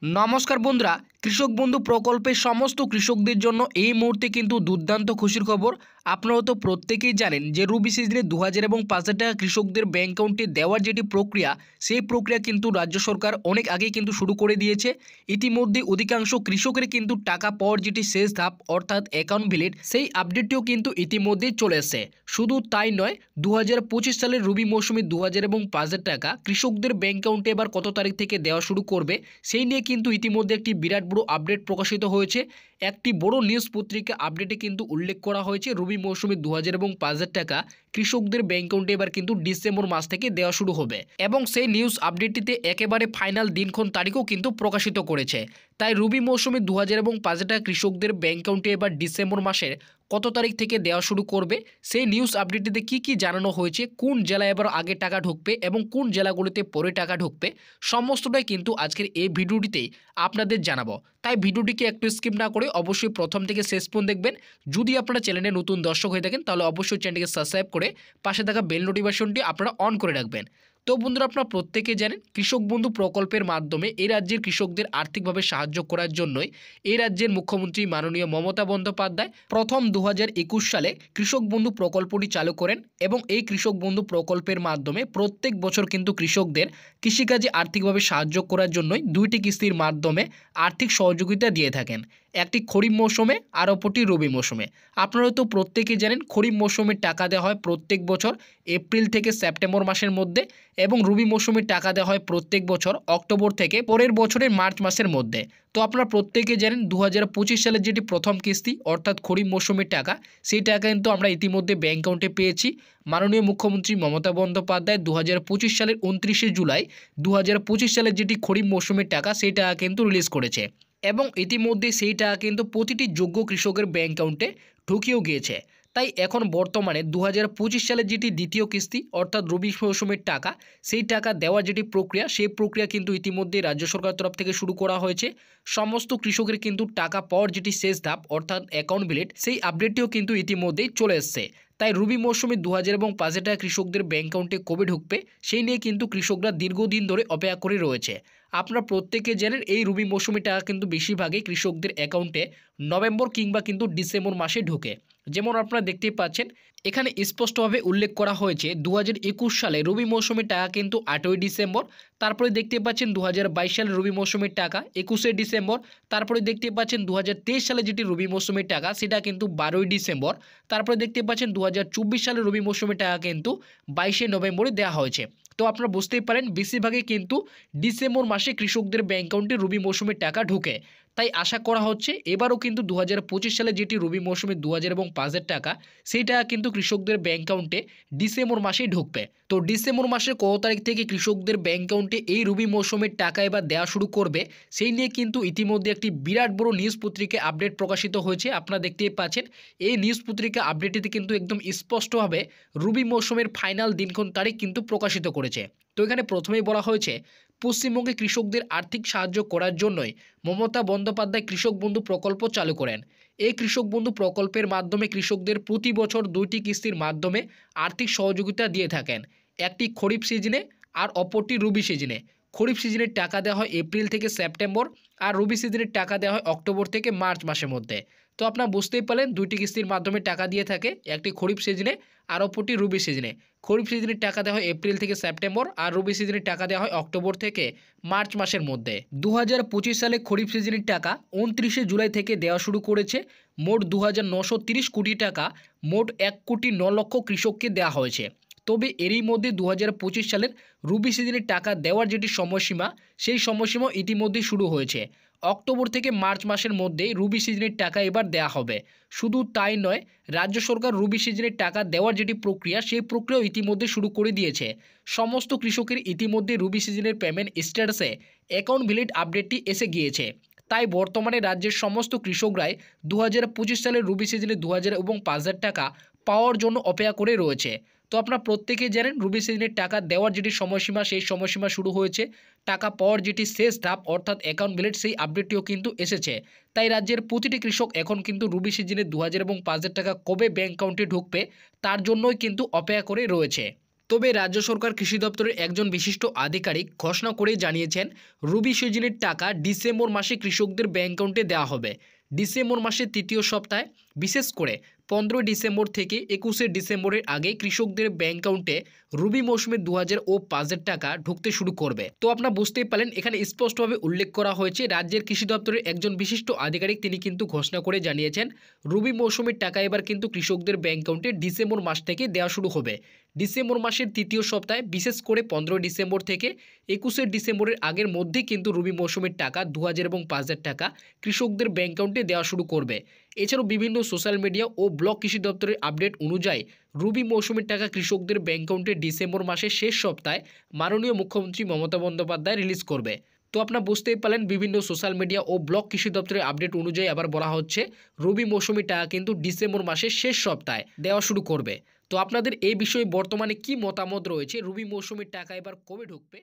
নমস্কার বন্ধুরা, কৃষক বন্ধু প্রকল্পের সমস্ত কৃষকদের জন্য এই মুহূর্তে কিন্তু দুর্দান্ত খুশির খবর। আপনারা তো প্রত্যেকেই জানেন যে রবি সিজনে 2000 এবং 5000 টাকা কৃষকদের ব্যাংক অ্যাকাউন্টে দেওয়ার যেটি প্রক্রিয়া, সেই প্রক্রিয়া কিন্তু রাজ্য সরকার অনেক আগেই কিন্তু শুরু করে দিয়েছে। ইতিমধ্যে অধিকাংশ কৃষকের কিন্তু টাকা পাওয়ার যেটি শেষ ধাপ অর্থাৎ অ্যাকাউন্ট ভিলিট, সেই আপডেটটিও কিন্তু ইতিমধ্যেই চলে এসেছে। শুধু তাই নয়, 2025 সালের রবি মৌসুমে 2000 এবং 5000 টাকা কৃষকদের ব্যাংক অ্যাকাউন্টে এবার কত তারিখ থেকে দেওয়া শুরু করবে, সেই নিয়ে কিন্তু ইতিমধ্যে একটি বিরাট বড় আপডেট প্রকাশিত হয়েছে। একটি বড় নিউজ পত্রিকা আপডেটে কিন্তু উল্লেখ করা হয়েছে রবি মৌসুমে 2000 এবং 5000 টাকা কৃষকদের ব্যাংক অ্যাকাউন্টে এবার কিন্তু ডিসেম্বর মাস থেকে দেওয়া শুরু হবে এবং সেই নিউজ আপডেটটিতে একেবারে ফাইনাল দিনক্ষণ তারিখও কিন্তু প্রকাশিত করেছে। তাই রবি মৌসুমে 2000 এবং 5000 টাকা কৃষকদের ব্যাংক অ্যাকাউন্টে এবার ডিসেম্বর মাসের কত তারিখ থেকে দেওয়া শুরু করবে, সেই নিউজ আপডেটটিতে কি জানানো হয়েছে, কোন জেলায় এবার আগে টাকা ঢুকবে এবং কোন জেলাগুলিতে পরে টাকা ঢুকবে, সমস্তটাই কিন্তু আজকের এই ভিডিওটিতেই আপনাদের জানাবো। তাই ভিডিওটিকে একটু স্কিপ না করে অবশ্যই প্রথম থেকে শেষ পর্যন্ত দেখবেন। যদি আপনারা চ্যানেলে নতুন দর্শক হয়ে থাকেন তাহলে অবশ্যই চ্যানেলটিকে সাবস্ক্রাইব করে পাশে থাকা বেল নোটিফিকেশনটি আপনারা অন করে রাখবেন। তো বন্ধুরা, আপনারা প্রত্যেকে জানেন কৃষক বন্ধু প্রকল্পের মাধ্যমে এই রাজ্যের কৃষকদের আর্থিকভাবে সাহায্য করার জন্যই এই রাজ্যের মুখ্যমন্ত্রী মাননীয় মমতা বন্দ্যোপাধ্যায় প্রথম 2021 সালে কৃষক বন্ধু প্রকল্পটি চালু করেন এবং এই কৃষক বন্ধু প্রকল্পের মাধ্যমে প্রত্যেক বছর কিন্তু কৃষকদের কৃষিকাজে আর্থিকভাবে সাহায্য করার জন্যই দুইটি কিস্তির মাধ্যমে আর্থিক সহযোগিতা দিয়ে থাকেন, একটি খরিফ মৌসুমে আর অপরটি রবি মৌসুমে। আপনারা তো প্রত্যেকেই জানেন খরিফ মৌসুমে টাকা দেওয়া হয় প্রত্যেক বছর এপ্রিল থেকে সেপ্টেম্বর মাসের মধ্যে এবং রবি মৌসুমে টাকা দেওয়া হয় প্রত্যেক বছর অক্টোবর থেকে পরের বছরের মার্চ মাসের মধ্যে। তো আপনারা প্রত্যেকেই জানেন 2025 সালের যেটি প্রথম কিস্তি অর্থাৎ খরিফ মৌসুমের টাকা, সেই টাকা কিন্তু আমরা ইতিমধ্যে ব্যাংক অ্যাকাউন্টে পেয়েছি। মাননীয় মুখ্যমন্ত্রী মমতা বন্দ্যোপাধ্যায় 2025 সালের 29শে জুলাই 2025 সালের যেটি খরিফ মৌসুমের টাকা, সেই টাকা কিন্তু রিলিজ করেছে এবং ইতিমধ্যে সেই টাকা কিন্তু প্রতিটি যোগ্য কৃষকের ব্যাংক অ্যাকাউন্টে ঢুকিয়েও গিয়েছে। তাই এখন বর্তমানে 2025 সালের যেটি দ্বিতীয় কিস্তি অর্থাৎ রবি মৌসুমের টাকা, সেই টাকা দেওয়ার যেটি প্রক্রিয়া, সেই প্রক্রিয়া কিন্তু ইতিমধ্যে রাজ্য সরকারের তরফ থেকে শুরু করা হয়েছে। সমস্ত কৃষকের কিন্তু টাকা পাওয়ার যেটি শেষ ধাপ অর্থাৎ অ্যাকাউন্ট ভিলিট, সেই আপডেটটিও কিন্তু ইতিমধ্যেই চলে এসছে। তাই রবি মৌসুমে 2000 এবং 5000 টাকা কৃষকদের ব্যাংক অ্যাকাউন্টে কবে ঢুকবে, সেই নিয়ে কিন্তু কৃষকরা দীর্ঘদিন ধরে অপেক্ষা করে রয়েছে। আপনারা প্রত্যেকে জানেন এই রবি মৌসুমে টাকা কিন্তু বেশিরভাগই কৃষকদের অ্যাকাউন্টে নভেম্বর কিংবা কিন্তু ডিসেম্বর মাসে ঢোকে। যেমন আপনারা দেখতেই পাচ্ছেন এখানে স্পষ্টভাবে উল্লেখ করা হয়েছে 2021 সালে রবি মৌসুমের টাকা কিন্তু 8ই ডিসেম্বর, তারপরে দেখতে পাচ্ছেন 2022 সালে রবি মৌসুমের টাকা 21শে ডিসেম্বর, তারপরে দেখতে পাচ্ছেন 2023 সালে যেটি রবি মৌসুমের টাকা সেটা কিন্তু 12ই ডিসেম্বর, তারপরে দেখতে পাচ্ছেন 2024 সালে রবি মৌসুমের টাকা কিন্তু 22শে নভেম্বরে দেওয়া হয়েছে। তো আপনারা বুঝতেই পারেন বেশিরভাগই কিন্তু ডিসেম্বর মাসে কৃষকদের ব্যাংক অ্যাকাউন্টে রবি মৌসুমের টাকা ঢোকে। তাই আশা করা হচ্ছে এবারও কিন্তু 2025 সালে যেটি রবি মৌসুমে 2000 এবং 5000 টাকা, সেই টাকা কিন্তু কৃষকদের ব্যাংক অ্যাকাউন্টে ডিসেম্বর মাসেই ঢুকবে। তো ডিসেম্বর মাসের কত তারিখ থেকে কৃষকদের ব্যাংক অ্যাকাউন্টে এই রবি মৌসুমের টাকা এবার দেওয়া শুরু করবে, সেই নিয়ে কিন্তু ইতিমধ্যে একটি বিরাট বড় নিউজ পত্রিকায় আপডেট প্রকাশিত হয়েছে। আপনারা দেখতেই পাচ্ছেন এই নিউজ পত্রিকা আপডেটটিতে কিন্তু একদম স্পষ্টভাবে রবি মৌসুমের ফাইনাল দিনক্ষণ তারিখ কিন্তু প্রকাশিত করেছে। তো এখানে প্রথমেই বলা হয়েছে পশ্চিমবঙ্গে কৃষকদের আর্থিক সাহায্য করার জন্যই মমতা বন্দ্যোপাধ্যায় কৃষক বন্ধু প্রকল্প চালু করেন। এই কৃষক বন্ধু প্রকল্পের মাধ্যমে কৃষকদের প্রতি বছর দুইটি কিস্তির মাধ্যমে আর্থিক সহযোগিতা দিয়ে থাকেন, একটি খরিফ সিজনে আর অপরটি রবি সিজনে। খরিফ সিজনের টাকা দেওয়া হয় এপ্রিল থেকে সেপ্টেম্বর আর রবি সিজনের টাকা দেওয়া হয় অক্টোবর থেকে মার্চ মাসের মধ্যে। তো আপনারা বুঝতেই পারলেন দুইটি কিস্তির মাধ্যমে টাকা দিয়ে থাকে, একটি খরিফ সিজনে আর অপরটি রবি সিজনে। খরিফ সিজনের টাকা দেওয়া হয় এপ্রিল থেকে সেপ্টেম্বর আর রবি সিজনের টাকা দেওয়া হয় অক্টোবর থেকে মার্চ মাসের মধ্যে। 2025 সালে খরিফ সিজনের টাকা 29শে জুলাই থেকে দেওয়া শুরু করেছে। মোট 2930 কোটি টাকা মোট 1,09,00,000 কৃষককে দেওয়া হয়েছে। তবে এরই মধ্যে 2025 সালের রবি সিজনের টাকা দেওয়ার যেটি সময়সীমা, সেই সময়সীমা ইতিমধ্যেই শুরু হয়েছে। অক্টোবর থেকে মার্চ মাসের মধ্যে রবি সিজনের টাকা এবার দেওয়া হবে। শুধু তাই নয়, রাজ্য সরকার রবি সিজনের টাকা দেওয়ার যেটি প্রক্রিয়া, সেই প্রক্রিয়াও ইতিমধ্যে শুরু করে দিয়েছে। সমস্ত কৃষকের ইতিমধ্যে রবি সিজনের পেমেন্ট স্ট্যাটাসে অ্যাকাউন্ট ভিলিট আপডেটটি এসে গিয়েছে। তাই বর্তমানে রাজ্যের সমস্ত কৃষকরাই 2025 সালের রবি সিজনে 2000 এবং 5000 টাকা পাওয়ার জন্য অপেক্ষা করে রয়েছে। তো আপনারা প্রত্যেকেই জানেন রবি সিজনের টাকা দেওয়ার যেটি সময়সীমা, সেই সময়সীমা শুরু হয়েছে। টাকা পাওয়ার যেটি শেষ ধাপ অর্থাৎ অ্যাকাউন্ট ভিলিট, সেই আপডেটটিও কিন্তু এসেছে। তাই রাজ্যের প্রতিটি কৃষক এখন কিন্তু রবি সিজনে 2000 এবং 5000 টাকা কবে ব্যাংক অ্যাকাউন্টে ঢুকবে তার জন্যই কিন্তু অপেক্ষা করে রয়েছে। তবে রাজ্য সরকার কৃষি দপ্তরের একজন বিশিষ্ট আধিকারিক ঘোষণা করে জানিয়েছেন রবি সিজনের টাকা ডিসেম্বর মাসে কৃষকদের ব্যাংক অ্যাকাউন্টে দেওয়া হবে। ডিসেম্বর মাসের তৃতীয় সপ্তাহে, বিশেষ করে 15 ডিসেম্বর থেকে 21 ডিসেম্বরের আগে কৃষকদের ব্যাংক অ্যাকাউন্টে রবি মৌসুমে 2000 ও 5000 টাকা ঢুকতে শুরু করবে। তো আপনারা বুঝতেই পারলেন এখানে স্পষ্টভাবে উল্লেখ করা হয়েছে রাজ্যের কৃষি দপ্তরের একজন বিশিষ্ট আধিকারিক তিনি কিন্তু ঘোষণা করে জানিয়েছেন রবি মৌসুমের টাকা এবার কিন্তু কৃষকদের ব্যাংক অ্যাকাউন্টে ডিসেম্বর মাস থেকে দেওয়া শুরু হবে। ডিসেম্বর মাসের তৃতীয় সপ্তাহে, বিশেষ করে 15 ডিসেম্বর থেকে 21 ডিসেম্বরের আগের মধ্যে কিন্তু রবি মৌসুমের টাকা 2000 এবং 5000 টাকা কৃষকদের ব্যাংক অ্যাকাউন্টে দেওয়া শুরু করবে। এছাড়াও বিভিন্ন সোশ্যাল মিডিয়া ও ব্লক কৃষি দপ্তরের আপডেট অনুযায়ী রবি মৌসুমের টাকা কৃষকদের ব্যাংক অ্যাকাউন্টে ডিসেম্বর মাসের শেষ সপ্তাহে মাননীয় মুখ্যমন্ত্রী মমতা বন্দ্যোপাধ্যায় রিলিজ করবে। তো আপনারা বুঝতেই পারলেন বিভিন্ন সোশ্যাল মিডিয়া ও ব্লক কৃষি দপ্তরের আপডেট অনুযায়ী আবার বলা হচ্ছে রবি মৌসুমী টাকা কিন্তু ডিসেম্বর মাসের শেষ সপ্তাহে দেওয়া শুরু করবে। তো আপনাদের এই বিষয়ে বর্তমানে কি মতামত রয়েছে, রবি মৌসুমীর টাকা এবার কবে ঢুকবে